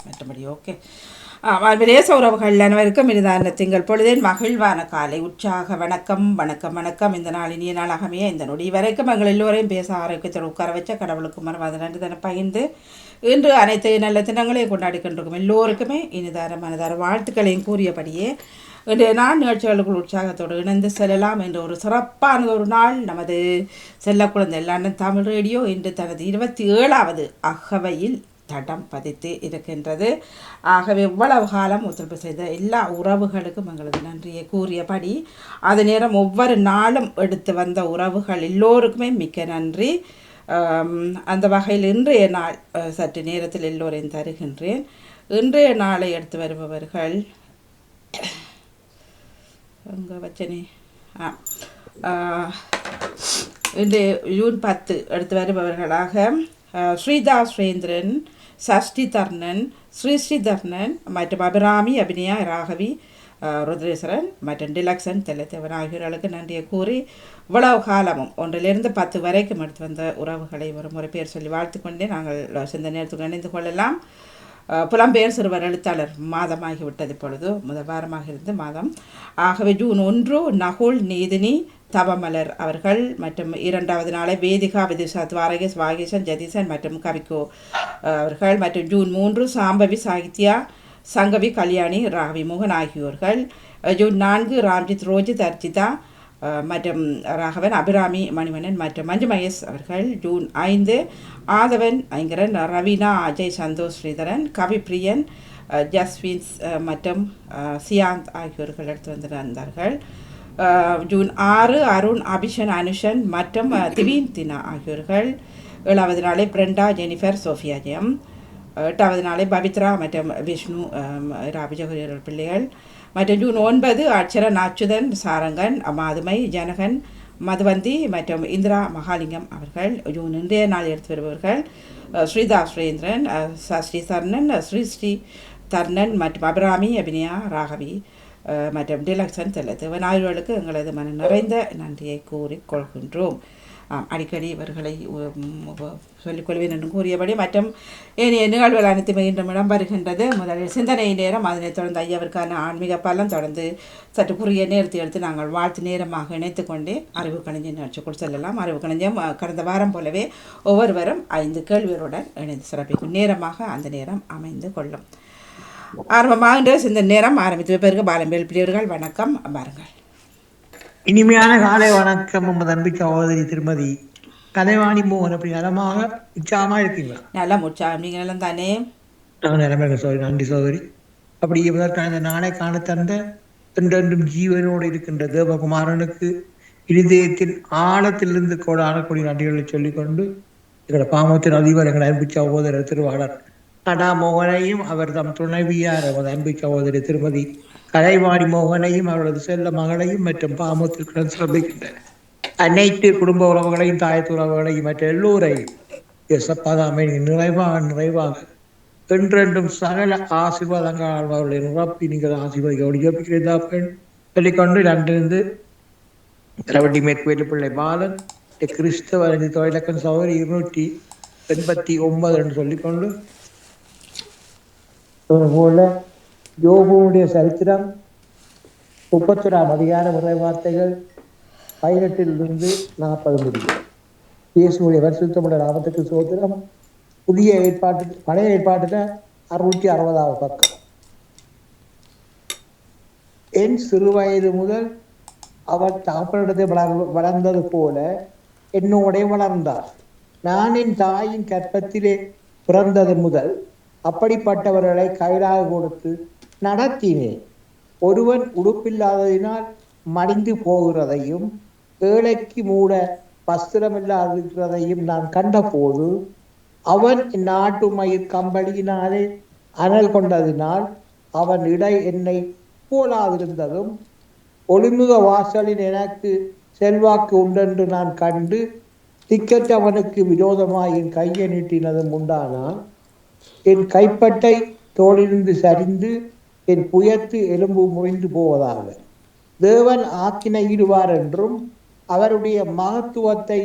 மற்றபடி ஓகே. விலேச உறவுகள் அனைவருக்கும் இனிதான திங்கள் பொழுதேன் மகிழ்வான காலை உற்சாக வணக்கம் வணக்கம் வணக்கம். இந்த நாள் இனிய நாளாகவே இந்த நொடி வரைக்கும் எங்கள் எல்லோரையும் பேச ஆரோக்கியத்தில் உட்கார வச்ச கடவுளுக்கு மனவாத நன்றி தன பகிர்ந்து இன்று அனைத்து நல்ல தினங்களையும் கொண்டாடி கொண்டிருக்கும் எல்லோருக்குமே இனிதார மனதார வாழ்த்துக்களையும் கூறியபடியே இன்றைய நாள் நிகழ்ச்சிகளுக்குள் உற்சாகத்தோடு இணைந்து செல்லலாம் என்ற ஒரு சிறப்பான ஒரு நாள். நமது செல்ல குழந்தை லண்டன் தமிழ் ரேடியோ இன்று தனது 27வது அகவையில் தடம் பதித்து இருக்கின்றது. ஆகவே இவ்வளவு காலம் ஒத்துழைப்பு செய்த எல்லா உறவுகளுக்கும் எங்களது நன்றியை கூறியபடி அது நேரம் ஒவ்வொரு நாளும் எடுத்து வந்த உறவுகள் எல்லோருக்குமே மிக்க நன்றி. அந்த வகையில் இன்றைய நாள் சற்று நேரத்தில் எல்லோரையும் தருகின்றேன். இன்றைய நாளை எடுத்து வருபவர்கள் அங்கே வச்சனே இன்று ஜூன் 10 எடுத்து வருபவர்களாக ஸ்ரீதா சுரேந்திரன், சஷ்டி தர்ணன், ஸ்ரீ தர்ணன் மற்றும் அபிராமி அபிநயா ராகவி ருத்ரேஸ்வரன் மற்றும் டிலக்ஷன் தெல்லத்தேவன் ஆகியோர்களுக்கு நன்றியை கூறி இவ்வளவு காலமும் 1லிருந்து 10 வரைக்கும் எடுத்து வந்த உறவுகளை ஒரு முறை பேர் சொல்லி வாழ்த்துக்கொண்டே நாங்கள் சிந்த நேரத்துக்கு இணைந்து கொள்ளலாம். புலம்பெயர் சிறுவர் எழுத்தாளர் மாதமாகிவிட்டது. இப்பொழுது முதல் வாரமாக இருந்து மாதம். ஆகவே ஜூன் 1 நகுல் நீதினி தவமலர் அவர்கள் மற்றும் 2வது நாளை வேதிகா விதிஷா துவாரகேஷ் வாகேசன் ஜதீசன் மற்றும் கவிக்கோ அவர்கள் மற்றும் ஜூன் 3 சாம்பவி சாகித்யா சங்கவி கல்யாணி ராகவி மோகன் ஆகியோர்கள். ஜூன் 4 ராம்ஜித் ரோஜித் அர்ஜிதா மற்றும் ராகவன் அபிராமி மணிவண்ணன் மற்றும் மஞ்சு மகேஷ் அவர்கள். ஜூன் 5 ஆதவன் ஐங்கரன் ரவீனா அஜய் சந்தோஷ் ஸ்ரீதரன் கவிப்பிரியன் ஜஸ்வின்ஸ் மற்றும் சியாந்த் ஆகியோர்கள் எடுத்து வந்திருந்தார்கள். ஜூன் 6 அருண் அபிஷன் அனுஷன் மற்றும் திவீன் தினா ஆகியோர்கள். 7வது நாளை பிரெண்டா ஜெனிஃபர் சோஃபியா ஜெயம். 8வது நாளை பவித்ரா மற்றும் விஷ்ணு ராபிஜகரியர்கள் பிள்ளைகள். மற்றும் ஜூன் 9 அட்சரன் அச்சுதன் சாரங்கன் மாதுமை ஜனகன் மதுவந்தி மற்றும் இந்திரா மகாலிங்கம் அவர்கள். ஜூன் இன்றைய நாள் எடுத்து வருபவர்கள் ஸ்ரீதா சுரேந்திரன், ஸ்ரீ தர்ணன், ஸ்ரீ தர்ணன் மற்றும் அபிராமி அபிநயா ராகவி மற்றும் டிலக்ஷன் தெல்லத்தேவன் ஆகியோர்களுக்கு எங்களது மன நிறைந்த நன்றியை கூறிக்கொள்கின்றோம். அடிக்கடி இவர்களை சொல்லிக்கொள்வேன் என்று கூறியபடி மற்றும் ஏனைய நிகழ்வுகள் அனைத்துமே இன்றும் இடம்பெறுகின்றது. முதலில் சிந்தனை நேரம், அதனைத் தொடர்ந்து ஐயாவிற்கான ஆன்மீக பலம், தொடர்ந்து சற்று குறுகிய நேரத்தை எடுத்து நாங்கள் வாழ்த்து நேரமாக இணைத்து கொண்டே அறிவு கலைஞர் நிகழ்ச்சிக்குள் செல்லலாம். அறிவு கலைஞம் கடந்த வாரம் போலவே ஒவ்வொருவரும் 5 கேள்விகளுடன் இணைந்து சிறப்பிக்கும் நேரமாக அந்த நேரம் அமைந்து கொள்ளும். ஆரம்பமாக சிந்தனை நேரம் ஆரம்பித்து வைப்பதற்கு பாலம்பேல் பிரியர்கள் வணக்கம் பாருங்கள். இனிமையான காலை வணக்கம். அன்பு சகோதரி திருமதி கலைவாணி மோகன். அப்படி நலமாக உற்சாகமா இருக்கீங்களா? நல்லா உற்சாகம். நீங்க நலம் தானே? நிலமைங்க சோதரி. நன்றி சோதரி. அப்படி இந்த நாளை காண தந்த என்றென்றும் ஜீவனோடு இருக்கின்ற தேவகுமாரனுக்கு இருதயத்தின் ஆழத்திலிருந்து ஆடக்கூடிய நன்றிகளை சொல்லிக்கொண்டு எங்களோட பாமத்தின் அதிபர் எங்கள் அன்பு சகோதரர் திருவாளர் கடா மோகனையும் அவர் தம் துணைவியார் அன்பு சகோதரி திருமதி கலைவாணி மோகனையும் அவரது செல்ல மகளையும் மற்றும் பாமத்தில் சிறப்பிக்கின்றன அனைத்து குடும்ப உறவுகளையும் தாயத்து உறவுகளையும் மற்ற எல்லோரையும் எசப்பதாமை நிறைவாக என்றென்றும் சகல ஆசீர்வாதங்கள் அவர்களை நிரப்பி நீங்கள் ஆசீர்வதிக்க சொல்லிக்கொண்டு நன்றிருந்து திரவட்டி மேற்குவேலு பிள்ளை பாலன் கிறிஸ்தவ தொழிலக்கன் சௌகரி 289 என்று சொல்லிக்கொண்டு போல யோபுடைய சரித்திரம் 31ஆம் அதிகாரம் வார்த்தைகள் 18 40 முடியும். இயேசுடைய பரிசுத்தமுள்ள நாமத்துக்கு சோத்திரம். புதிய ஏற்பாட்டு பழைய ஏற்பாட்டுல 660வது பக்கம். என் சிறுவயது முதல் அவர் தகப்பனிடத்தை வளர்ந்தது போல என்னோட வளர்ந்தார். நான் என் தாயின் கற்பத்திலே பிறந்தது முதல் அப்படிப்பட்டவர்களை கைலாக கொடுத்து நடத்தினேன். ஒருவன் உடுப்பில்லாததினால் மடிந்து போகிறதையும் ஏழைக்கு மூட வஸ்திரமில்லாதிருக்கிறதையும் நான் கண்டபோது அவன் நாட்டு மயிர் கம்பளியினாலே அனல் கொண்டதினால் அவன் இடை என்னை போலாதிருந்ததும் ஒளிமுக வாசலில் எனக்கு செல்வாக்கு உண்டென்று நான் கண்டு திக்கற்றவனுக்கு விரோதமாய் என் கையை நீட்டினதும் உண்டானால் என் கைப்பட்டை தோளிலிருந்து சரிந்து என் புயத்து எலும்பு முறிந்து போவதாக. தேவன் ஆக்கினையிடுவார் என்றும் அவருடைய மகத்துவத்தை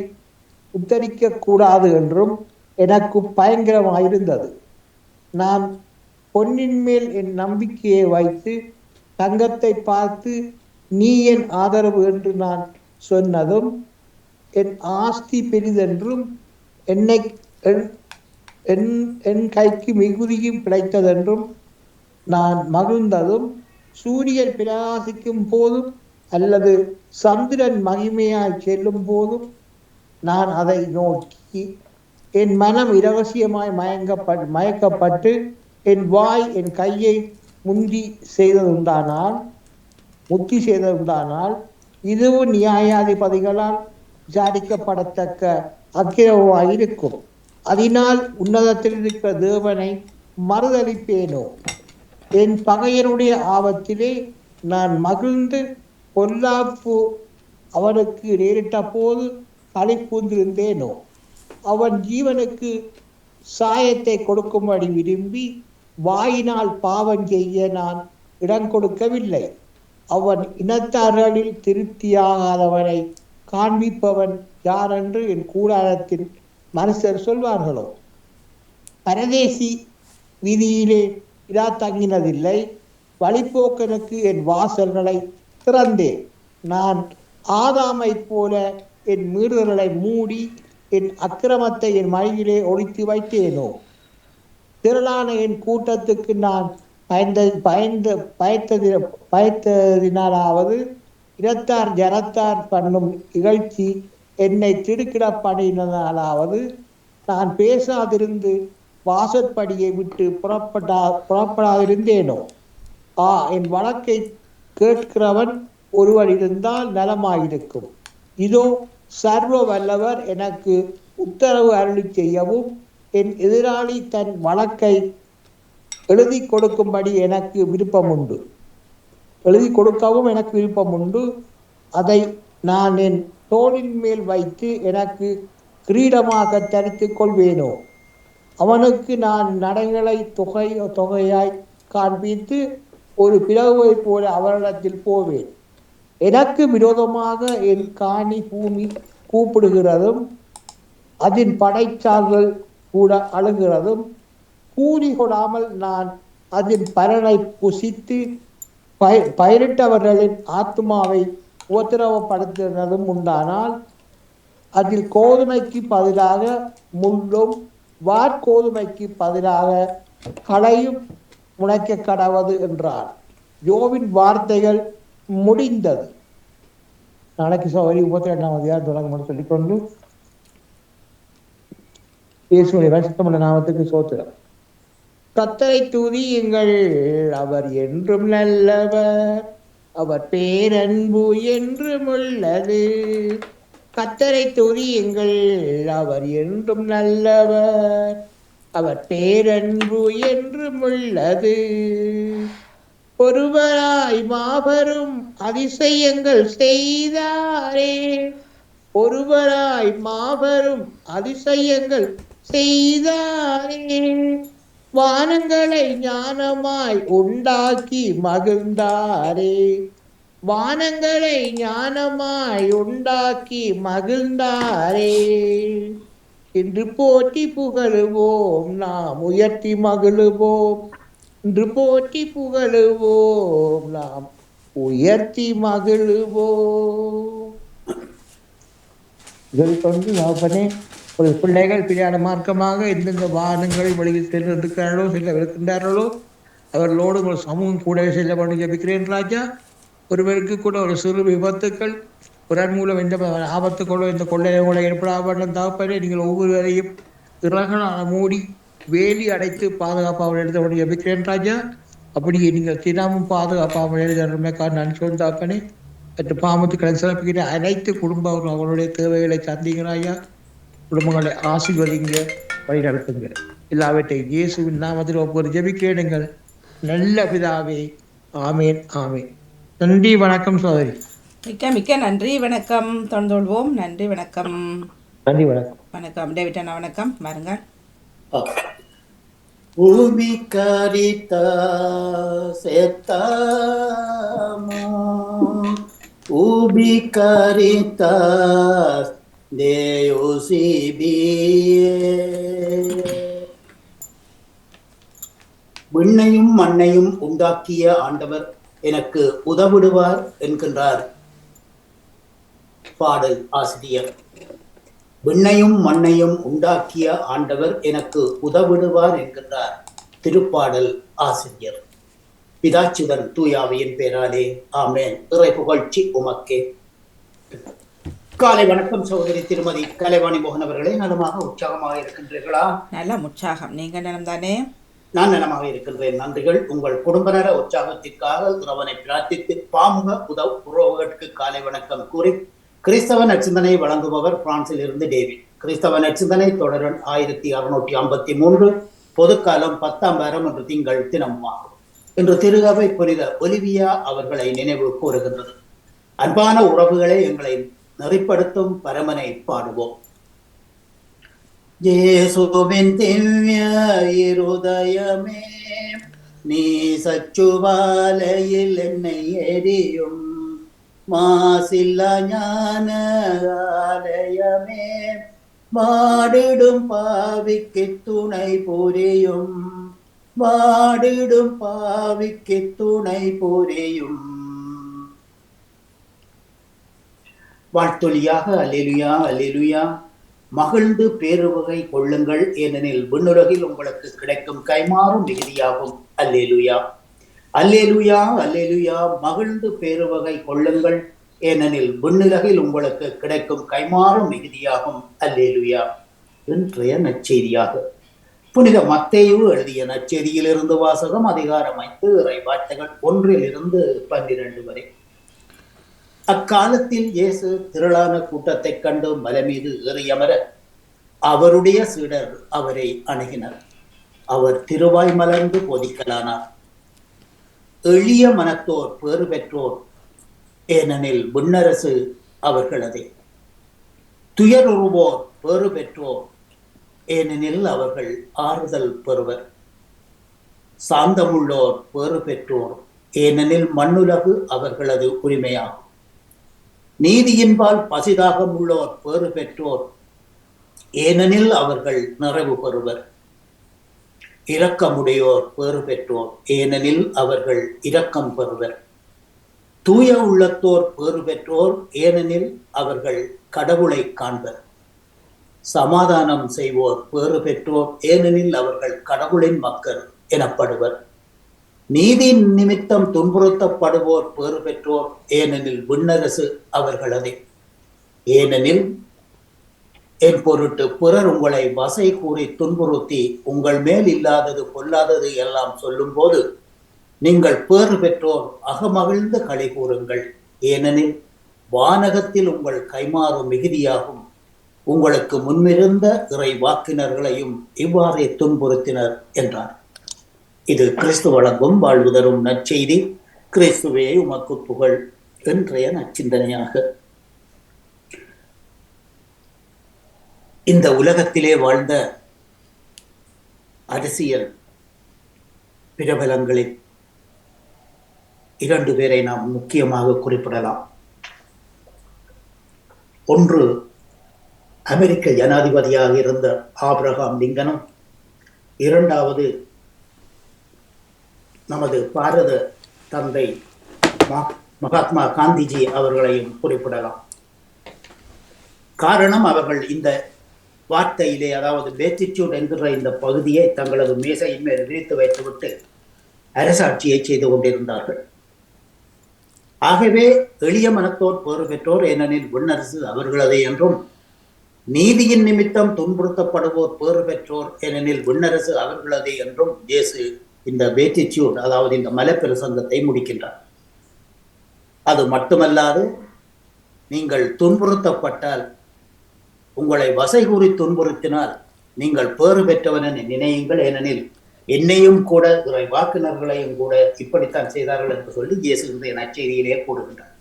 உத்தரிக்க கூடாது என்றும் எனக்கு பயங்கரமாயிருந்தது. நான் பொன்னின் மேல் என் நம்பிக்கையை வைத்து தங்கத்தை பார்த்து நீ என் ஆதரவு என்று நான் சொன்னதும் என் ஆஸ்தி பெரிதென்றும் என்னை என் கைக்கு மிகுதியும் கிடைத்ததென்றும் நான் மகிழ்ந்ததும் சூரியன் பிரகாசிக்கும் போதும் அல்லது சந்திரன் மகிமையாய் செல்லும் போதும் நான் அதை நோக்கி என் மனம் இரகசியமாய் மயக்கப்பட்டு என் வாய் என் கையை முத்தி செய்ததுண்டானால் இதுவும் நியாயாதிபதிகளால் விசாரிக்கப்படத்தக்க அக்கிரமாயிருக்கும். அதனால் உன்னதத்தில் இருக்கிற தேவனை மறுதளிப்பேனோ? என் பகையனுடைய ஆபத்திலே நான் மகிழ்ந்து பொல்லாப்பு அவனுக்கு நேரிட்ட போது களி கூர்ந்திருந்தேனோ? அவன் ஜீவனுக்கு சாயத்தை கொடுக்கும்படி விரும்பி வாயினால் பாவம் செய்ய நான் இடம் கொடுக்கவில்லை. அவன் இனத்தார்களில் திருப்தியாகாதவனை காண்பிப்பவன் யார் என்று என் கூடாரத்தின் மனுஷர் சொல்வார்களோ? பரதேசி வீதியிலே இடா தங்கினதில்லை, வழிபோக்கனுக்கு என் வாசல்களை திறந்தேன். நான் ஆதாமை போல என் மீறுதல்களை மூடி என் அக்கிரமத்தை என் மடியிலே ஒழித்து வைத்தேனோ? திரளான என் கூட்டத்துக்கு நான் பயத்ததினாலாவது இரத்தார் ஜனத்தார் பண்ணும் இகழ்ச்சி என்னை திடுக்கிட பண்ணினாலாவது நான் பேசாதிருந்து வாசற்படியை விட்டு புறப்படாதிருந்தேனோ? என் வழக்கை கேட்கிறவன் ஒருவர் இருந்தால் நலமாயிருக்கும். இதோ சர்வ வல்லவர் எனக்கு உத்தரவு அருளி செய்யவும் என் எதிராளி தன் வழக்கை எழுதி கொடுக்கும்படி எனக்கு விருப்பம் உண்டு. எழுதி கொடுக்கவும் எனக்கு விருப்பம் உண்டு. அதை நான் என் தோளின் மேல் வைத்து எனக்கு கிரீடமாக தரித்துக் கொள்வேனோ? அவனுக்கு நான் நடைகளை தொகையாய் காண்பித்து ஒரு பிளவை போல அவரிடத்தில் போவேன். எனக்கு விரோதமாக என் காணி பூமி கூப்பிடுகிறதும் அதன் படைச்சார்கள் கூட அழுகிறதும் கூலி கொடாமல் நான் அதன் பலனை புசித்து பயிரிட்டவர்களின் ஆத்மாவை உத்தரவப்படுத்துகிறதும் உண்டானால் அதில் கோதுமைக்கு பதிலாக முள்ளும் வார்கோதுமைக்கு பதிலாக களையும் முளைக்க கடவது என்றார். யோவின் வார்த்தைகள் முடிந்தது. நாளைக்கு சோதரி 32ஆம் அதிகாரம் தொடங்கும் சொல்லிக்கொண்டு இயேசுவின் பரிசுத்தமுள்ள நாமத்துக்கு ஸ்தோத்திரம். கர்த்தரை துதியுங்கள், அவர் என்றும் நல்லவர், அவர் பேரன்பு என்றும் உள்ளது. கர்த்தரை துதியுங்கள், அவர் என்றும் நல்லவர், அவர் பேரன்பு என்றும் உள்ளது. ஒருவராய் மாபெரும் அதிசயங்கள் செய்தாரே, ஒருவராய் மாபெரும் அதிசயங்கள் செய்தாரே. வானங்களை ஞானமாய் உண்டாக்கி மகிழ்ந்தாரே, வானங்களை ஞானமாய் உண்டாக்கி மகிழ்ந்தாரே. இன்று போற்றி புகழுவோம், நாம் உயர்த்தி மகிழுவோம். இன்று போற்றி புகழுவோம், நாம் உயர்த்தி மகிழுவோம். இதில் கொண்டு நாப்பனே ஒரு பிள்ளைகள் பிரியாண மார்க்கமாக எந்தெந்த வாகனங்களை வழியில் சென்றிருக்கிறார்களோ செல்லவிருக்கின்றார்களோ அவர்களோடு ஒரு சமூகம் கூட செல்ல வேண்டும் ஜபிக்கிறேன் ராஜா. ஒருவருக்கு கூட ஒரு சிறு விபத்துக்கள் பிறர் மூலம் எந்த ஆபத்துக்களோ இந்த கொள்ளைகளை ஏற்படாமல் தாப்பனே நீங்கள் ஒவ்வொருவரையும் இறகலான மூடி வேலி அடைத்து பாதுகாப்பாக எழுத வேண்டும் ஜபிக்கிறேன் ராஜா. அப்படியே நீங்கள் தினமும் பாதுகாப்பாக எழுத நான் சொந்தாப்பனே மற்ற பாமத்துக்களை சிறப்புகிற அனைத்து குடும்பம் அவர்களுடைய தேவைகளை சந்திக்கிறாயா. குடும்பங்களை ஆசீர்வதிங்க, வழி நடத்துங்க. எல்லாவற்றையும் இயேசுவின் நாமத்தில் ஒவ்வொரு ஜெபிக்கேடுங்கள் நல்ல பிதாவே. ஆமேன் ஆமேன். நன்றி, வணக்கம் சோதரி. மிக்க மிக்க நன்றி, வணக்கம். தொடர்ந்தோள்வோம். நன்றி, வணக்கம். நன்றி, வணக்கம். வணக்கம் டேவிட் அண்ணா, வணக்கம். பாருங்க. பூமி கரித்த செத்தமோ ubicaritas Deus ibie விண்ணையும் மண்ணையும் உண்டாக்கிய ஆண்டவர் எனக்கு உதவிடுவார் என்கின்றார் பாடல் ஆசிரியர். விண்ணையும் மண்ணையும் உண்டாக்கிய ஆண்டவர் எனக்கு உதவிடுவார் என்கின்றார் திருப்பாடல் ஆசிரியர். பிதாச்சுடன் தூயாவியின் பேராலே ஆமேன். இறை புகழ்ச்சி உமக்கே. காலை வணக்கம் சகோதரி திருமதி கலைவாணி மோகன் அவர்களே. நலமாக உற்சாகமாக இருக்கின்றீர்களா? நல்ல உற்சாகம். நீங்க நலம் தானே? நான் நலமாக இருக்கின்றேன். நன்றிகள். உங்கள் குடும்ப நல உற்சாகத்திற்காக இறைவனை பிரார்த்தித்து பாமுக உறவுகளுக்கு காலை வணக்கம் கூறி கிறிஸ்தவ நற்சிந்தனை வழங்குபவர் பிரான்சில் இருந்து டேவிட். கிறிஸ்தவ நற்சிந்தனை தொடரன் 1653, பொதுக்காலம் 10ஆம் வாரம் என்று திங்கள் தினமாகும். இன்று திருகவை புனித ஒலிவியா அவர்களை நினைவு கூறுகின்றது. அன்பான உறவுகளை எங்களை நெறிப்படுத்தும் பரமனை பாடுவோம். இயேசுவின் திவ்ய இருதயமே, நீ சச்சுவாலையில் என்னை எரியும் மாசில்லா ஞான ஆலயமே, வாடிடும் பாவிக்கு துணை புரியும், வாடிடும் பாவிக்கு துணை புரியும். வாழ்த்தொலியாக அல்லேலுயா அல்லேலுயா. மகிழ்ந்து பேருவகை கொள்ளுங்கள், ஏனெனில் விண்ணுலகில் உங்களுக்கு கிடைக்கும் கைமாறும் மிகுதியாகும். அல்லேலுயா அல்லேலுயா அல்லேலுயா. மகிழ்ந்து பேருவகை கொள்ளுங்கள், ஏனெனில் விண்ணுலகில் உங்களுக்கு கிடைக்கும் கைமாறும் மிகுதியாகும். அல்லேலுயா. இன்றைய நற்செய்தியாக புனித மத்தேயு எழுதிய நற்செய்தியிலிருந்து வாசகம். அதிகாரம் 5, இறை வார்த்தைகள் 1-12 வரை. அக்காலத்தில் இயேசு திரளான கூட்டத்தை கண்டு மலை மீது ஏறியமர அவருடைய சீடர் அவரை அணுகினர். அவர் திருவாய் மலர்ந்து போதிக்கலானார். எளிய மனத்தோர் பேறு பெற்றோர், ஏனெனில் விண்ணரசு அவர்களதே. துயருறுவோர் பேறு பெற்றோர், ஏனெனில் அவர்கள் ஆறுதல் பெறுவர். சாந்தமுள்ளோர் பேறு பெற்றோர், ஏனெனில் மண்ணுலகு அவர்களது உரிமையாகும். நீதியின்பால் பசிதாகம் உள்ளோர் பேறு பெற்றோர், ஏனெனில் அவர்கள் நிறைவு பெறுவர். இரக்கமுடையோர் பேறு பெற்றோர், ஏனெனில் அவர்கள் இரக்கம் பெறுவர். தூய உள்ளத்தோர் பேறு பெற்றோர், ஏனெனில் அவர்கள் கடவுளை காண்பர். சமாதானம் செய்வோர் பேறு பெற்றோர், ஏனெனில் அவர்கள் கடவுளின் மக்கள் எனப்படுவர். நீதி நிமித்தம் துன்புறுத்தப்படுவோர் பேறு பெற்றோர், ஏனெனில் விண்ணரசு அவர்களதே. ஏனெனில் என் பொருட்டு பிறர் உங்களை வசை கூறி துன்புறுத்தி உங்கள் மேல் இல்லாதது பொல்லாதது எல்லாம் சொல்லும் போது நீங்கள் பேறு பெற்றோர் அகமகிழ்ந்து களி கூறுங்கள், ஏனெனில் வானகத்தில் உங்கள் கைமாறும் மிகுதியாகும். உங்களுக்கு முன்னிருந்த இறை வாக்கினர்களையும் இவ்வாறே துன்புறுத்தினர் என்றார். இது கிறிஸ்து வழங்கும் வாழ்வு தரும் நற்செய்தி. கிறிஸ்துவே உமக்கு புகழ். இன்றைய நற்சிந்தனையாக இந்த உலகத்திலே வாழ்ந்த அரசியல் பிரபலங்களில் 2 பேரை நாம் முக்கியமாக குறிப்பிடலாம். ஒன்று அமெரிக்க ஜனாதிபதியாக இருந்த ஆபிரகாம் லிங்கனும், இரண்டாவது நமது பாரத தந்தை மகாத்மா காந்திஜி அவர்களையும் குறிப்பிடலாம். காரணம், அவர்கள் இந்த வார்த்தையிலே, அதாவது பேட்டிடியூட் என்கிற இந்த பகுதியை தங்களது மேசையின் மேல் விரித்து வைத்துவிட்டு அரசாட்சியை செய்து கொண்டிருந்தார்கள். ஆகவே எளிய மனத்தோர் பேறு பெற்றோர், ஏனெனில் விண்ணரசு அவர்களதே என்றும், நீதியின் நிமித்தம் துன்புறுத்தப்படுவோர் பேறு பெற்றோர், ஏனெனில் விண்ணரசு அவர்களதே என்றும் இயேசு இந்த பேட்டிடியூட், அதாவது இந்த மலைப்பிரசங்கத்தை முடிக்கின்றார். அது மட்டுமல்லாது, நீங்கள் துன்புறுத்தப்பட்டால், உங்களை வசை கூறி துன்புறுத்தினால் நீங்கள் பேறு பெற்றவன் என நினையுங்கள், ஏனெனில் என்னையும் கூட இறை வாக்கினர்களையும் கூட இப்படித்தான் செய்தார்கள் என்று சொல்லி இயேசு இந்த நற்செய்தியிலே கூறுகின்றார்.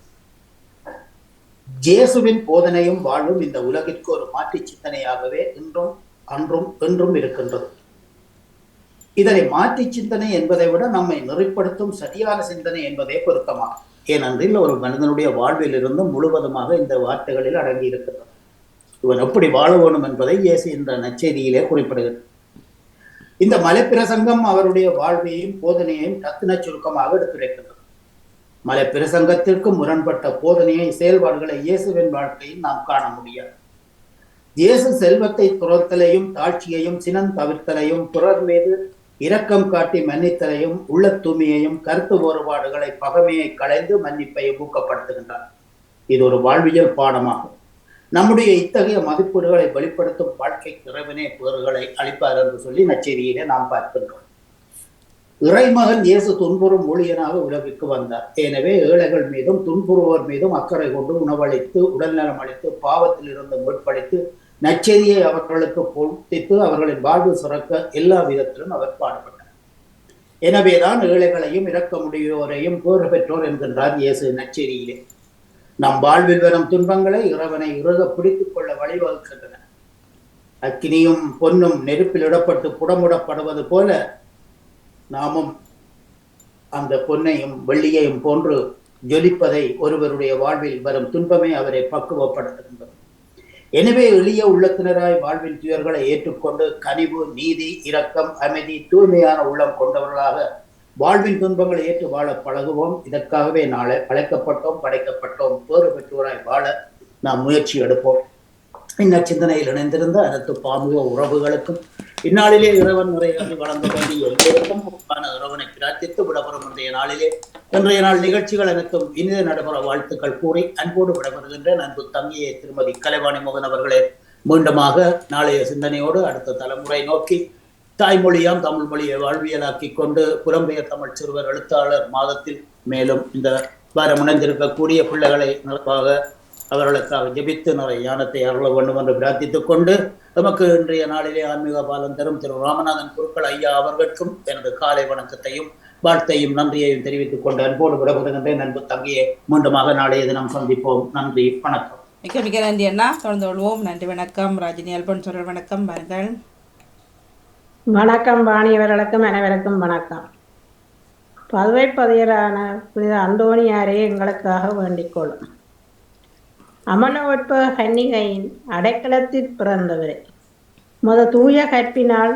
இயேசுவின் போதனையும் வாழ்வும் இந்த உலகிற்கு ஒரு மாற்று சிந்தனையாகவே இன்றும் அன்றும் என்றும் இருக்கின்றது. இதனை மாற்றி சிந்தனை என்பதை விட நம்மை நெறிப்படுத்தும் சரியான சிந்தனை என்பதே பொருத்தமாகும். ஏனென்றில் ஒரு மனிதனுடைய வாழ்வில் இருந்து முழுவதுமாக இந்த வார்த்தைகளில் அடங்கி இருக்கின்றது. இவன் எப்படி வாழ வேணும் என்பதை இயேசு இந்த நற்செய்தியிலே குறிப்பிடுகிறார். இந்த மலைப்பிரசங்கம் அவருடைய வாழ்வையும் போதனையையும் ரத்தின சுருக்கமாக எடுத்துரைக்கின்றது. மலைப்பிரசங்கத்திற்கு முரண்பட்ட போதனையை செயல்பாடுகளை இயேசுவின் வாழ்க்கையில் நாம் காண முடியாது. இயேசு செல்வத்தை துறத்தலையும் தாழ்ச்சியையும் சினம் தவிர்த்தலையும் பிறர் மீது இரக்கம் காட்டி மன்னித்தலையும் உள்ள தூய்மையையும் கருத்து வேறுபாடுகளை பகைமையை களைந்து மன்னிப்பை ஊக்கப்படுத்துகின்றார். இது ஒரு வாழ்வியல் பாடமாகும். நம்முடைய இத்தகைய மதிப்பீடுகளை வெளிப்படுத்தும் வாழ்க்கைக்கு இறைவனே பேறுகளை அளிப்பார் என்று சொல்லி நச்செய்தியிலே நாம் பார்க்கின்றோம். இறைமகன் இயேசு துன்புறும் ஊழியனாக உலகிற்கு வந்தார். எனவே ஏழைகள் மீதும் துன்புறுவோர் மீதும் அக்கறை கொண்டு உணவளித்து உடல்நலம் அளித்து பாவத்தில் இருந்து மீட்பளித்து நச்செய்தியை அவர்களுக்கு பொருத்தித்து அவர்களின் வாழ்வு சிறக்க எல்லா விதத்திலும் அவர் பாடுபட்டார். எனவேதான் ஏழைகளையும் இரக்கமுடையோரையும் பேறு பெற்றோர் என்கின்றார் இயேசு நச்செய்தியிலே. நம் வாழ்வில் வரும் துன்பங்களை இறைவனை இறுக பிடித்துக் கொள்ள வழிவகுக்கின்றன. அக்கினியும் பொன்னும் நெருப்பில் இடப்பட்டு புடமுடப்படுவது போல நாமும் அந்த பொன்னையும் வெள்ளியையும் போன்று ஜொலிப்பதை ஒருவருடைய வாழ்வில் வரும் துன்பமே அவரை பக்குவப்படுத்துகின்றது. எனவே எளிய உள்ளத்தினராய் வாழ்வின் துயர்களை ஏற்றுக்கொண்டு கனிவு, நீதி, இரக்கம், அமைதி, தூய்மையான உள்ளம் கொண்டவர்களாக வாழ்வின் துன்பங்களை ஏற்று வாழ பழகுவோம். இதற்காகவே நாளை அழைக்கப்பட்டோம், படைக்கப்பட்டோம். பேறு பெற்றோராய் வாழ நாம் முயற்சி எடுப்போம். சிந்தனையில் இணைந்திருந்த அனைத்து பாமுக உறவுகளுக்கும் இந்நாளிலே இறைவன் முறையாக வழங்க வேண்டிய எல்லோருக்கும் இறைவனை பிரார்த்தித்து விடப்பெறும் இன்றைய நாள் நிகழ்ச்சிகள் அனைத்தும் இனித நடைபெற வாழ்த்துக்கள் கூறி அன்போடு விடைபெறுகின்ற அன்பு தங்கியை திருமதி கலைவாணி மோகன் அவர்களே, மீண்டுமாக நாளைய சிந்தனையோடு அடுத்த தலைமுறை நோக்கி தாய்மொழியாம் தமிழ் மொழியை வாழ்வியலாக்கி கொண்டு புலம்பெயர் தமிழ் சிறுவர் எழுத்தாளர் மாதத்தில் மேலும் இந்த வாரம் இணைந்திருக்கக்கூடிய பிள்ளைகளை நலப்பாக அவர்களுக்காக ஜெபித்து நிறைய ஞானத்தை அருள வேண்டும் என்று பிரார்த்தித்துக் கொண்டு நமக்கு இன்றைய நாளிலே ஆன்மீக பாலம் தரும் திரு ராமநாதன் குருக்கள் ஐயா அவர்களுக்கும் எனது காலை வணக்கத்தையும் வாழ்த்தையும் நன்றியையும் தெரிவித்துக் கொண்டு அன்போடு விடப்படுகின்றேன். அன்பு தங்கியே, மீண்டுமாக நாளைய தினம் சந்திப்போம். நன்றி, வணக்கம். மிக்க மிக்க நன்றி அண்ணா. தொடர்ந்து கொள்வோம். நன்றி, வணக்கம். ராஜினி அல்பன் சொல்ற வணக்கம். பாருங்கள். வணக்கம் வாணியவர்களுக்கும் அனைவருக்கும் வணக்கம். பதுவை பதியரான புனித அந்தோணியாரே எங்களுக்காக வேண்டிக்கொள்ளும். அமலவற்ப கன்னிகையின் அடைக்கலத்தில் பிறந்தவரே, தூய கற்பினால்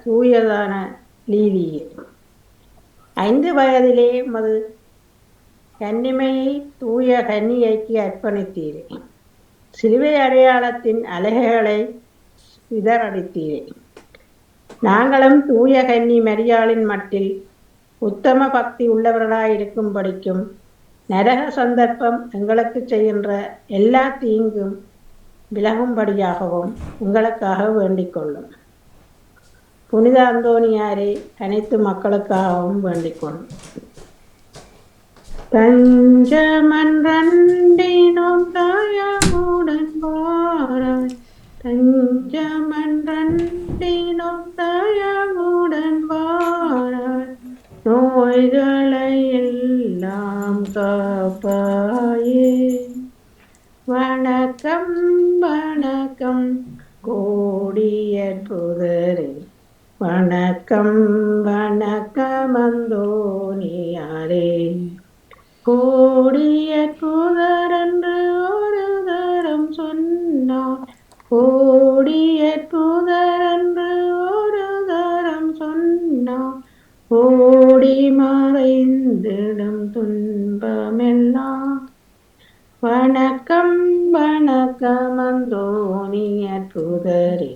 தூயதான லீலியே, 5 வயதிலே கன்னிமையை தூய கன்னிகைக்கு அர்ப்பணித்தீரே. சிலுவை அடையாளத்தின் அலைகளை சிதறடித்தீரே. நாங்களும் தூய கன்னி மரியாளின் மட்டில் உத்தம பக்தி உள்ளவர்களாயிருக்கும்படிக்கும் நரக சந்தர்ப்பம் எங்களுக்கு செய்கின்ற எல்லா தீங்கும் விலகும்படியாகவும் உங்களுக்காக வேண்டிக் கொள்ளும். புனித அந்தோணியாரே, அனைத்து மக்களுக்காகவும் வேண்டிக் கொள்ளும். தஞ்சமன்றண்டினோம் தாயமுடன் வாராய், தஞ்சமன்றண்டினோம் தாயமுடன் வாராய், நோய்களை எல்லாம் காப்பாயே. வணக்கம் வணக்கம் கோடிய புதரே, வணக்கம் வணக்கம் அந்தோணியாரே. கோடிய புதர் என்று ஒரு தரம் சொன்னார், கோடிய புதர் என்று ஒரு தரம் சொன்னார், ஓடி மறைந்திடும் துன்பமெல்லாம். வணக்கம் வணக்கம் அந்தோணியர் புதரே,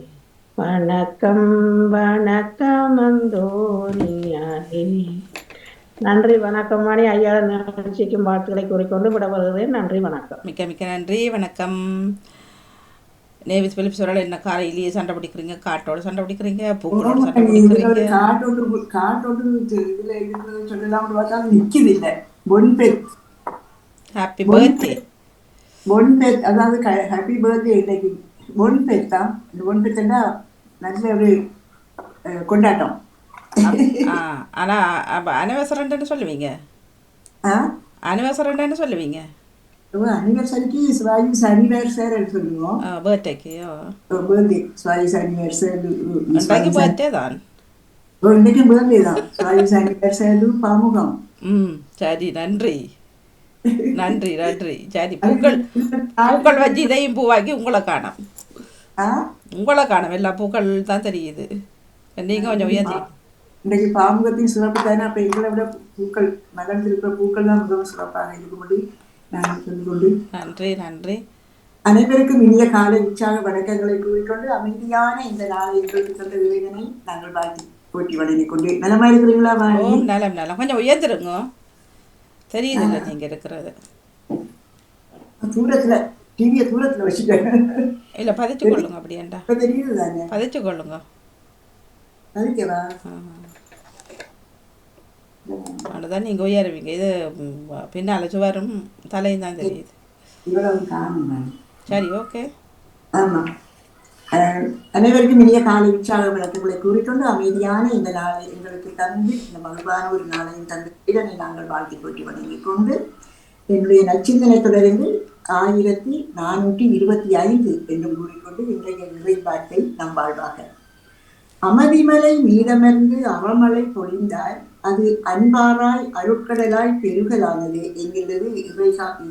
வணக்கம் வணக்கம் அந்தோணியாரே. நன்றி, வணக்கம். மணி ஐயா நிகழ்ச்சிக்கும் வாழ்த்துக்களை கூறிக்கொண்டு விடப்படுகிறேன். நன்றி, வணக்கம். மிக்க மிக்க நன்றி, வணக்கம். நேவிஸ் பிலிப் சொல்ல என்ன காலையிலேயே சண்டை பிடிக்கிறீங்க, காட்டோட சண்டை பிடிக்கிறீங்க, பூக்களோட சண்டை பிடிக்கிறீங்க. Happy birthday. பொன்பெத், அதாவது ஹாப்பி பர்த்டே. இன்னைக்கு பொன்பெத் தான். இந்த பொன்பெத்னா நல்ல ஒரு கொண்டாட்டம். ஆனா அனிவர்சரின்னு சொல்லுவீங்க, அனிவர்சரின்னு சொல்லுவீங்க. அனிவர்சரிக்கு ஸ்வாயிஸ் அனிவர்சரி சொல்லுவோம். பர்த்டேக்கு பர்த்டே ஸ்வாயிஸ் அனிவர்சரி. இன்னைக்கு பர்த்டே தான். இன்னைக்கு பர்த்டே தான். ஸ்வாயிஸ் அனிவர்சரி பாமுகம். சரி, நன்றி நன்றி நன்றி. சரி, பூக்கள் வச்சு இதையும் பூவாக்கி உங்களை காணும், உங்களை காணும். எல்லா பூக்கள் தான் தெரியுது. நீங்கள் கொஞ்சம் உயர்த்தி. இன்றைக்கு பாமுகத்தின் சிறப்பு தானே. அப்போ எங்களை விட பூக்கள் மலர்ந்திருக்கிற பூக்கள் தான் மிகவும் சிறப்பாக இருக்கும்படி நாங்கள் சொல்லிக்கொண்டு நன்றி நன்றி. அனைவருக்கும் இனிய காலை உற்சாக வணக்கங்களை கூறிக்கொண்டு அமைதியான இந்த நாளை எங்களுக்கு தந்த இறைவனை நாங்கள் வாழ்த்தி போட்டி வழங்கிக் கொண்டு நலமா இருக்கிறீங்களா? ஓ நலம் நலம். கொஞ்சம் உயர்ந்துருங்க, தெரியுது இல்லை நீங்கள் இருக்கிறது. தூரத்துல டிவியை தூரத்துல வச்சுட்டேன். இல்லை பதிச்சு கொள்ளுங்க, அப்படியேண்டா இப்ப தெரியுது தானே? பதிச்சு கொள்ளுங்க. அதுக்கேவா அவ்வளோதான், நீங்கள் உயருவீங்க. இது பின்னால் சுவரும் தலையும் தான் தெரியுது. இவ்வளவு காணும். சரி, ஓகே. ஆமா. அனைவருக்கும் இனிய காலை உற்சாக விளக்குகளை கூறிக்கொண்டு அமைதியான இந்த நாளை எங்களுக்கு தந்து இந்த மகிழ்வான ஒரு நாளையும் தந்து இதனை நாங்கள் வாழ்க்கை போட்டி வழங்கிக் கொண்டு என்னுடைய நச்சிந்தனை தொடர்ந்து 1425 என்றும் கூறிக்கொண்டு இன்றைய நிறைவாட்டை நம் வாழ்வாக. அமைதிமலை மீதமர்ந்து அறமலை பொழிந்தால் அது அன்பாராய் அருட்கடலாய் பெருகலானது என்கிறது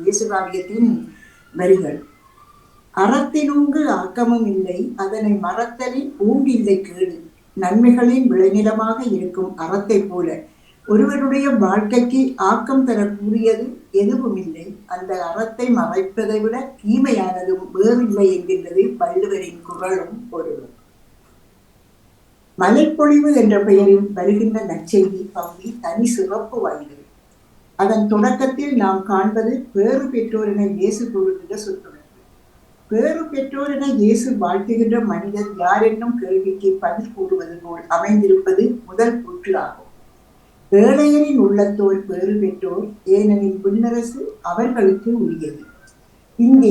இயேசுகாவியத்தின் வரிகள். அறத்தினூங்கு ஆக்கமும் இல்லை, அதனை மறத்தலில் ஊங்கில்லை கேடு. நன்மைகளின் விளைநிலமாக இருக்கும் அறத்தை போல ஒருவருடைய வாழ்க்கைக்கு ஆக்கம் தரக்கூடியது எதுவும் இல்லை. அந்த அறத்தை மறைப்பதை விட தீமையானதும் வேறில்லை என்கின்றது வள்ளுவரின் குறளும் பொருளும். மலைப்பொழிவு என்ற பெயரில் வருகின்ற நற்செய்தி பகுதி தனி சிறப்பு வாய்ந்தது. அதன் தொடக்கத்தில் நாம் காண்பது பேறு பெற்றோர் என இயேசு கூறுகின்ற சொற்றொடர். பேறு பெற்றோர் என இயேசு வாழ்த்துகின்ற மனிதர் யார் என்னும் கேள்விக்கு பதில் கூறுவது போல் அமைந்திருப்பது முதல் கூற்று ஆகும். ஏழையரின் உள்ளத்தோர் பேறு பெற்றோர், ஏனெனில் விண்ணரசு அவர்களுக்கு உரியது. இங்கே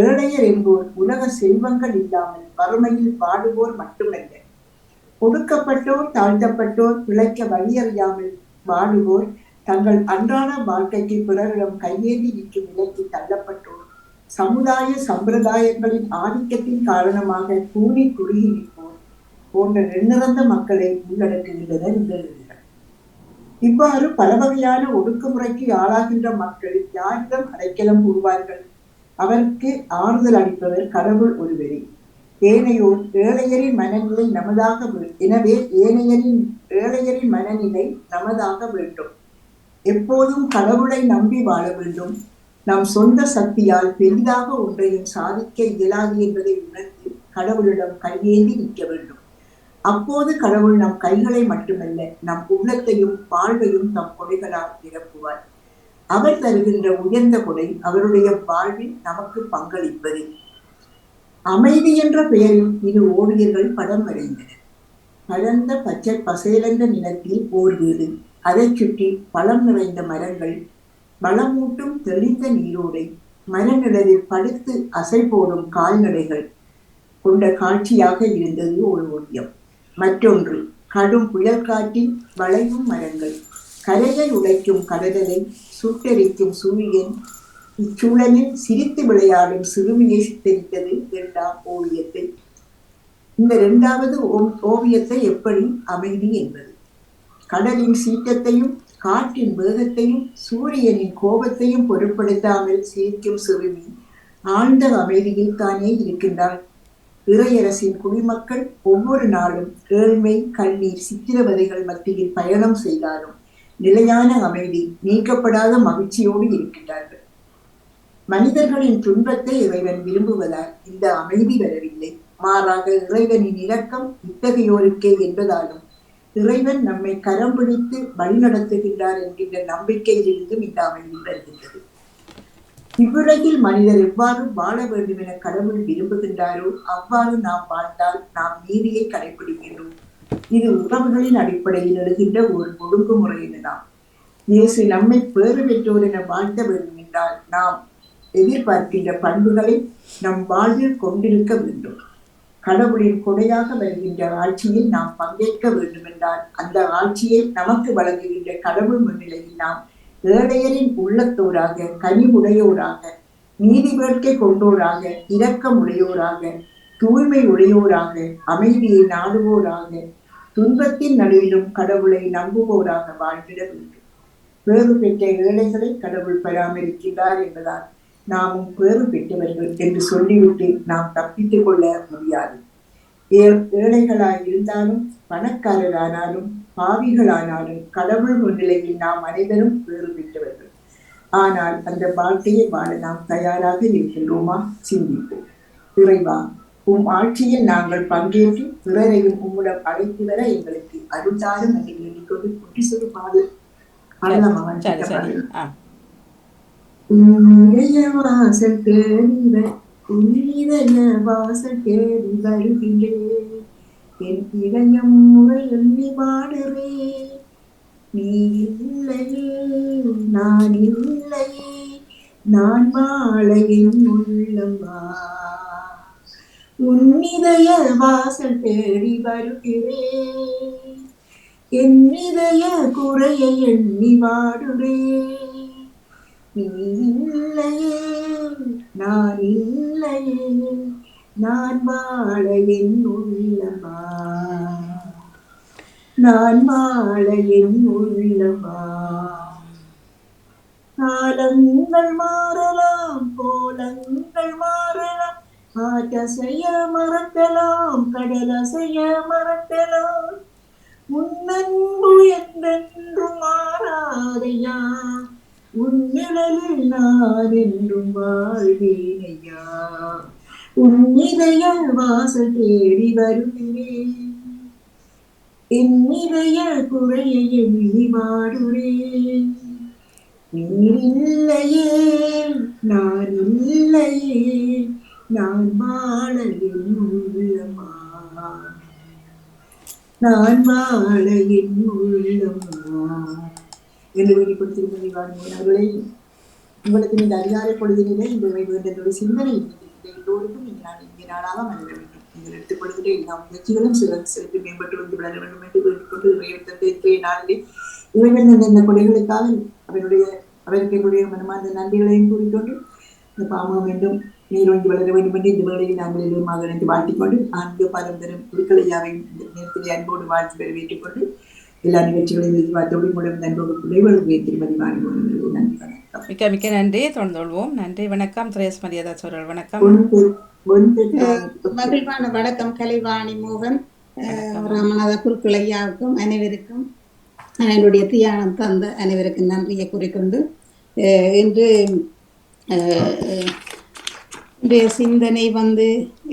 ஏழையர் என்போர் உலக செல்வங்கள் இல்லாமல் வறுமையில் வாடுவோர் மட்டுமல்ல, ஒடுக்கப்பட்டோர், தாழ்த்தப்பட்டோர், பிழைக்க வழியறியாமல் வாடுவோர், தங்கள் அன்றாட வாழ்க்கைக்கு பிறரிடம் கையேந்தி நிற்கும் நிலைக்கு தள்ளப்பட்டோர், சமுதாய சம்பிரதாயங்களின் ஆதிக்கத்தின் காரணமாக கூடி குறுகி நிற்போர் போன்ற எண்ணிறந்த மக்களை உள்ளடக்குகின்றனர் இந்த எழுதுகள். இவ்வாறு பல வகையான ஒடுக்குமுறைக்கு ஆளாகின்ற மக்கள் யாரிடம் அடைக்கலம் கூறுவார்கள்? அவருக்கு ஆறுதல் அளிப்பவர் கடவுள் ஒருவரே. ஏனையோர் ஏழையரின் மனநிலை நமதாக எனவே ஏழையரின் மனநிலை நமதாக வேண்டும். எப்போதும் கடவுளை நம்பி வாழ வேண்டும். நம் சொந்த சக்தியால் பெரிதாக ஒன்றையும் சாதிக்க இயலாது என்பதை உணர்ந்து கடவுளிடம் கையேந்தி நிற்க வேண்டும். அப்போது கடவுள் நம் கைகளை மட்டுமல்ல, நம் உள்ளத்தையும் வாழ்வையும் தம் கொடைகளால் நிரப்புவார். அவர் தருகின்ற உயர்ந்த கொடை அவருடைய வாழ்வில் நமக்கு பங்களிப்பது. அமைதி என்ற பெயரில் இரு ஓவியர்கள் படம் வரைந்தனர். பழந்த பச்சை பசேலென்ற நிலத்தில் ஓர் வீடு, அதை சுற்றி பழம் நிறைந்த மரங்கள், வளமூட்டும் தெளிந்த நீரோடை, மரநிழலில் படுத்து அசை போடும் கால்நடைகள் கொண்ட காட்சியாக இருந்தது ஒரு ஓவியம். மற்றொன்று கடும் புயல் காற்றில் வளையும் மரங்கள், கரையை உடைக்கும் கடலை சுட்டெரிக்கும் சூரியன், இச்சூழலில் சிரித்து விளையாடும் சிறுமியை சித்தரித்தது இரண்டாம் ஓவியத்தை. இந்த இரண்டாவது ஓவியத்தை எப்படி அமைதி என்பது? கடலின் சீற்றத்தையும் காற்றின் வேகத்தையும் சூரியனின் கோபத்தையும் பொருட்படுத்தாமல் சிரிக்கும் சிறுமி ஆழ்ந்த அமைதியில் தானே இருக்கின்றாள். இறையரசின் குடிமக்கள் ஒவ்வொரு நாளும் ஏழ்மை, கண்ணீர், சித்திரவதைகள் மத்தியில் பயணம் செய்தாலும் நிலையான அமைதி, நீக்கப்படாத மகிழ்ச்சியோடு இருக்கின்றார்கள். மனிதர்களின் துன்பத்தை இறைவன் விரும்புவதால் இந்த அமைதி வரவில்லை. மாறாக இறைவனின் இரக்கம் இத்தகையோருக்கே என்பதாலும் இறைவன் நம்மை கரம் பிடித்து வழிநடத்துகின்றார் என்கின்ற நம்பிக்கையிலிருந்தும் இந்த அமைதி வருகின்றது. இவ்வுலகில் மனிதர் எவ்வாறு வாழ வேண்டும் என கடவுள் விரும்புகின்றாரோ அவ்வாறு நாம் வாழ்ந்தால் நாம் நீதியை கடைபிடிக்கின்றோம். இது உறவுகளின் அடிப்படையில் எழுகின்ற ஒரு ஒழுங்குமுறை எனலாம். இயேசு நம்மை பேறு பெற்றோர் என வாழ்த்த வேண்டும் என்றால் நாம் எதிர்பார்க்கின்ற பண்புகளை நம் வாழ்வில் கொண்டிருக்க வேண்டும். கடவுளின் கொடையாக வருகின்ற ஆட்சியில் நாம் பங்கேற்க வேண்டும் என்றால் அந்த ஆட்சியை நமக்கு வழங்குகின்ற கடவுள் முன்னிலையில் நாம் ஏழையரின் உள்ளத்தோராக, கனிவுடையோராக, நீதி வேட்கை கொண்டோராக, இரக்கம் உடையோராக, தூய்மை உடையோராக, அமைதியை நாடுவோராக, துன்பத்தின் நடுவிலும் கடவுளை நம்புவோராக வாழ்ந்திட வேண்டும். பேறு பெற்ற ஏழைகளை கடவுள் பராமரிக்கின்றார் என்பதால் நாமும் பேறு பெற்றவர்கள் என்று சொல்லிவிட்டு நாம் தப்பித்துக் கொள்ள முடியாது. ஏழைகளாய் இருந்தாலும் பணக்காரரானாலும் பாவிகளானாலும் கடவுள் முன்னிலையில் நாம் அனைவரும் வேறு பெற்றவர்கள். ஆனால் அந்த வாழ்க்கையை வாழ நாம் தயாராக இருக்கின்றோமா? சிந்திப்போம். இறைவா, உம் ஆட்சியில் நாங்கள் பங்கேற்று பிறரையும் உம்முடன் அழைத்து வர எங்களுக்கு அருள்தாரும் என்று வேண்டிக்கொண்டு குட்டி சிறு பாடு வாசல் தேடி உன்னிதய வாசல் தேடி வருகின்றேன். என் இதயம் முறை எண்ணி பாடுறேன். நீ இல்லையே நான் இல்லையே, நான் வாழையின் உள்ளம்மா. உன்னிதய வாசல் தேடி வருகிறேன். என் இதய குறையை எண்ணி வாடுறேன். நீ இல்லையே நான் இல்லையே, நான் வாழ என் உள்ளமா. நான் வாழ என் உள்ளமா. காலங்கள் மாறலாம், கோலங்கள் மாறலாம், காற்றசைய மறக்கலாம், கடலசைய மறக்கலாம், உன்னன்பு என்றென்றும் மாறாதையா, உன் நிழலில் நான் என்றும் வாழ்வேனையா. உன் இதய வாசல் தேடி வருகிறேன். என் இதய குறையை எண்ணி வாடுறேன். நீ இல்லையே நான் இல்லையே, நான் வாழ என் உள்ளமா. நான் வாழ என் உள்ளமா என்று வெளிப்படுத்தியிருப்பதை வாழ்ந்தவர்களை உங்களுக்கு இந்த அதிகார பொழுதிலே இந்த வேண்டிய சிந்தனை எல்லோருக்கும் இங்கே நாளாக மனித வேண்டும். நீங்கள் எடுத்துக்கொள்கிற எல்லா முயற்சிகளும் சிறப்பு மேம்பட்டு வந்து விளர வேண்டும் என்று வேண்டிக்கொண்டு இன்றைய நாளிலே இவர்கள் இந்த கொடைகளுக்காக அவருக்கு மனமார்ந்த நன்றிகளையும் கூறிக்கொண்டு இந்த பாமம் என்றும் நீரோங்கி வளர வேண்டும் என்று இந்த வேளையில் நாங்கள் எல்லோருமாக நினைத்து வாழ்த்திக்கொண்டு ஆன்மீக பாதம் தரும் குழுக்களையாவை இந்த நேரத்திலே அன்போடு வாழ்த்து பெறவேற்றுக் கொண்டு எல்லா நிகழ்ச்சிகளையும் எதிர்பார்த்தோடு மூலம் நண்பர்கள் பிள்ளைகளுக்கு திருமதி வாணிபவர்கள் நன்றி வணக்கம். மிக்க மிக்க நன்றி. தொடர்ந்து கொள்வோம். நன்றி வணக்கம். திரேஸ் மரியாதா சோழர் வணக்கம். மகிழ்வான வணக்கம் கலைவாணி மோகன், ராமநாத குருக்கள் ஐயாவுக்கும் அனைவருக்கும் என்னுடைய தியானம் தந்த அனைவருக்கும் நன்றியை கூறிக்கொண்டு இன்று சிந்தனை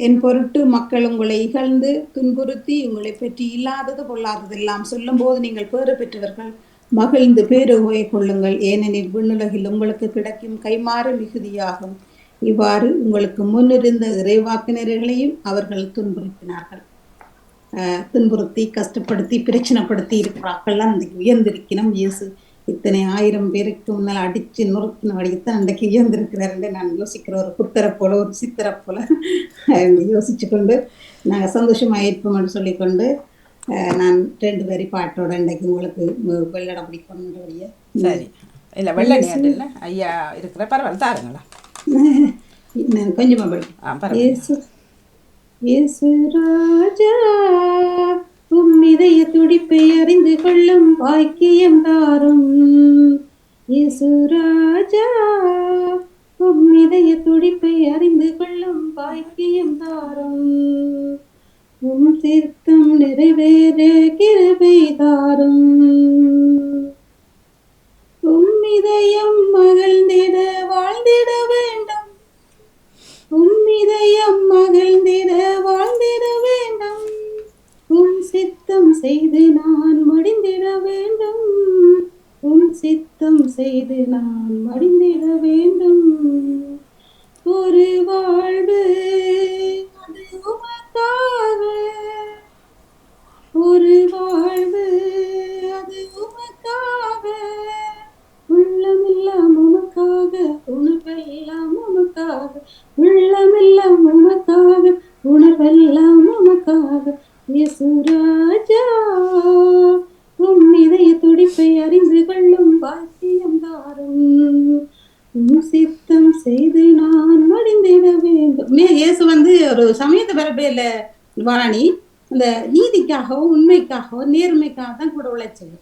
என் பொருட்டு மக்கள் உங்களை இகழ்ந்து துன்புறுத்தி உங்களை பற்றி இல்லாதது பொல்லாதது எல்லாம் சொல்லும் போது நீங்கள் பேறு பெற்றவர்கள் மகிழ்ந்து பேருகை கொள்ளுங்கள், ஏனெனில் விண்ணுலகில் உங்களுக்கு கிடைக்கும் கைமாறு மிகுதியாகும். இவ்வாறு உங்களுக்கு முன்னிருந்த இறைவாக்கினர்களையும் அவர்கள் துன்புறுத்தி கஷ்டப்படுத்தி பிரச்சனைப்படுத்தி இருக்கிறார்கள். அன்றைக்கு உயர்ந்திருக்கணும். இயேசு இத்தனை 1000 பேருக்கு முன்னால் அடிச்சு நொறுக்கின அன்றைக்கு உயர்ந்திருக்கிறார் என்று நான் யோசிக்கிற ஒரு புத்தரை போல ஒரு சித்தரை போல யோசிச்சு கொண்டு நாங்கள் சந்தோஷமாக இருப்போம் என்று சொல்லிக்கொண்டு நான் 2 வரி பாட்டோட இன்றைக்கு உங்களுக்கு வெள்ளட பிடிக்கணுடைய. சரி, இல்லை வெள்ளை நேரில் ஐயா இருக்கிற பரவாயில்ல தாருங்களா கொஞ்சமா படிக்கும். இயேசு ராஜா உம் இதய துடிப்பை அறிந்து கொள்ளும் பாக்கியம் தாரும். இயேசு ராஜா உம் இதய துடிப்பை அறிந்து கொள்ளும் பாக்கியம் தாரும். உம் சித்தம் நிறைவேற கிருபை தாரும். உம் இதயம் மகிழ்ந்திட வாழ்ந்திட வேண்டும். உம் இதயம் மகிழ்ந்திட வாழ்ந்திட வேண்டும். உம் சித்தம் செய்து நான் மடிந்திட வேண்டும். உம் சித்தம் செய்து நான் மடிந்திட வேண்டும். ஒரு வாழ்வு அது உமக்காக, ஒரு வாழ்வு அது உமக்காக, உள்ளமெல்லாம் உமக்காக, உணர்வெல்லாம் உமக்காக, உள்ளமெல்லாம் உமக்காக, உணர்வெல்லாம் உமக்காக. இயேசு ராஜா உம் இதய துடிப்பை அறிந்து கொள்ளும் பாக்கியம் தாரும். உம் சித்தம் செய்து நான் மடிந்திட வேண்டும். இயேசு ஒரு சமயத்தை வரப்பேல வாணி அந்த நீதிக்காகவும் உண்மைக்காகவும் நேர்மைக்காக தான் கூட உழைச்சது.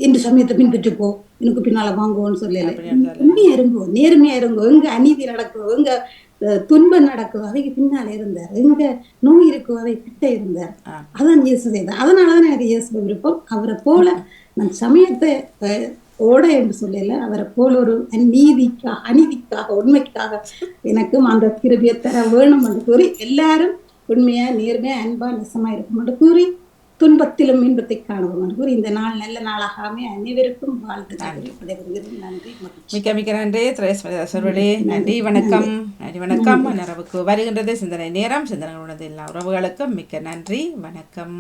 இந்த சமயத்தை பின்பற்றிப்போ, எனக்கு பின்னால வாங்குவோன்னு சொல்லல. உண்மையா இருங்கோ, நேர்மையா இருங்கோ, எங்க அநீதி நடக்கும், எங்க துன்பம் நடக்குது அவைக்கு பின்னால இருந்தார், எங்க நோய் இருக்கோ அவை கிட்ட இருந்தார். அதான் இயேசு செய்தார். அதனாலதான் எனக்கு இயேசு விருப்பம். அவரை போல நான் சமயத்தை ஓட என்று சொல்லல, அவரை போல ஒரு அநீதிக்காக உண்மைக்காக எனக்கும் அந்த கிருபியை தர வேணும் என்று கூறி, எல்லாரும் உண்மையா நேர்மையா அன்பா நெசமா இருக்கும் என்று கூறி, துன்பத்திலும் இன்பத்தை காணுவோம் என்று கூறி, இந்த நாள் நல்ல நாளாகவே அனைவருக்கும் வாழ்த்து. நன்றி. மிக்க மிக்க நன்றி திரேஸ்வரே. நன்றி, வணக்கம். நன்றி, வணக்கம். நிறைவுக்கு வருகின்றது சிந்தனை நேரம். சிந்தனைகளுடன் எல்லா உறவுகளுக்கும் மிக்க நன்றி, வணக்கம்.